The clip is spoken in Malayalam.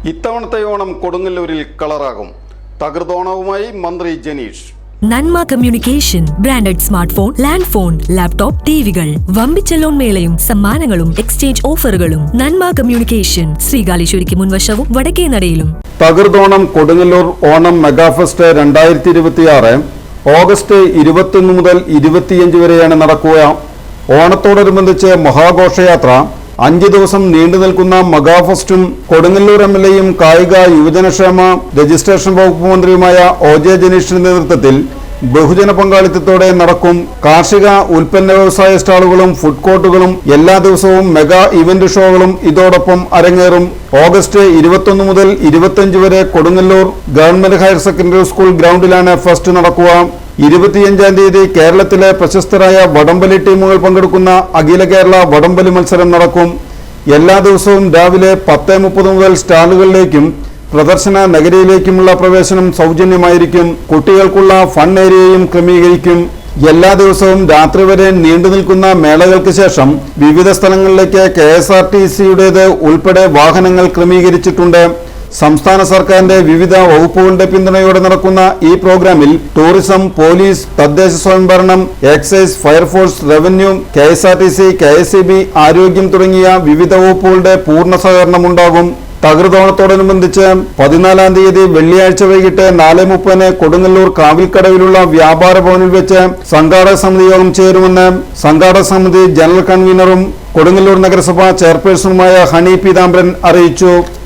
ഇത്തവണത്തെ ഓണം കൊടുങ്ങല്ലൂരിൽ കളറാകും. തകൃതോണവുമായി മന്ത്രി Janeesh. Nanma communication branded smart phone, land phone, laptop, ടിവികൾ, വമ്പിച്ച ലോൺ മേളയും സമ്മാനങ്ങളും എക്സ്ചേഞ്ച് ഓഫറുകളും. നന്മ കമ്മ്യൂണിക്കേഷൻ, ശ്രീകാലേശ്വരിക്ക് മുൻവശവും വടക്കേനടയിലും. തകൃതോണം കൊടുങ്ങല്ലൂർ ഓണം മെഗാഫെസ്റ്റ് 2026 ഓഗസ്റ്റ് 21 മുതൽ 25 വരെയാണ് നടക്കുക. ഓണത്തോടനുബന്ധിച്ച് മഹാഘോഷയാത്ര 5 ദിവസം നീണ്ടു നിൽക്കുന്ന മെഗാഫെസ്റ്റും കൊടുങ്ങല്ലൂർ എംഎൽഎയും കായിക യുവജനക്ഷേമ രജിസ്ട്രേഷൻ വകുപ്പ് മന്ത്രിയുമായ OJ ജനീഷിന്റെ നേതൃത്വത്തിൽ ബഹുജന പങ്കാളിത്തത്തോടെ നടക്കും. കാർഷിക ഉൽപ്പന്ന വ്യവസായ സ്റ്റാളുകളും ഫുഡ് കോർട്ടുകളും എല്ലാ ദിവസവും മെഗാ ഇവന്റ് ഷോകളും ഇതോടൊപ്പം അരങ്ങേറും. ഓഗസ്റ്റ് 21 മുതൽ 25 വരെ Kodungallur government higher secondary school ഗ്രൗണ്ടിലാണ് ഫെസ്റ്റ് നടക്കുക. 25-ാം തീയതി കേരളത്തിലെ പ്രശസ്തരായ വടംവലി ടീമുകൾ പങ്കെടുക്കുന്ന അഖില കേരള വടംവലി മത്സരം നടക്കും. എല്ലാ ദിവസവും രാവിലെ 10:30 മുതൽ സ്റ്റാളുകളിലേക്കും പ്രദർശന നഗരിയിലേക്കുമുള്ള പ്രവേശനം സൗജന്യമായിരിക്കും. കുട്ടികൾക്കുള്ള ഫൺ ഏരിയയും ക്രമീകരിക്കും. എല്ലാ ദിവസവും രാത്രി വരെ നീണ്ടു നിൽക്കുന്ന മേളകൾക്ക് ശേഷം വിവിധ സ്ഥലങ്ങളിലേക്ക് KSRTC-യുടേത് ഉൾപ്പെടെ വാഹനങ്ങൾ ക്രമീകരിച്ചിട്ടുണ്ട്. സംസ്ഥാന സർക്കാരിന്റെ വിവിധ വകുപ്പുകളുടെ പിന്തുണയോടെ നടക്കുന്ന ഈ പ്രോഗ്രാമിൽ ടൂറിസം, പോലീസ്, തദ്ദേശ സ്വയംഭരണം, excise, fire force, revenue, KSRTC, KSEB, ആരോഗ്യം തുടങ്ങിയ വിവിധ വകുപ്പുകളുടെ പൂർണ്ണ സഹകരണമുണ്ടാകും. തകൃതോണത്തോടനുബന്ധിച്ച് 14-ാം തീയതി വെള്ളിയാഴ്ച വൈകിട്ട് 4:30 കൊടുങ്ങല്ലൂർ കാവിൽക്കടവിലുള്ള വ്യാപാര ഭവനിൽ വെച്ച് സംഘാടക സമിതി യോഗം ചേരുമെന്ന് സംഘാടക സമിതി ജനറൽ കൺവീനറും കൊടുങ്ങല്ലൂർ നഗരസഭ ചെയർപേഴ്സണുമായ ഹണി പീതാംബരൻ അറിയിച്ചു.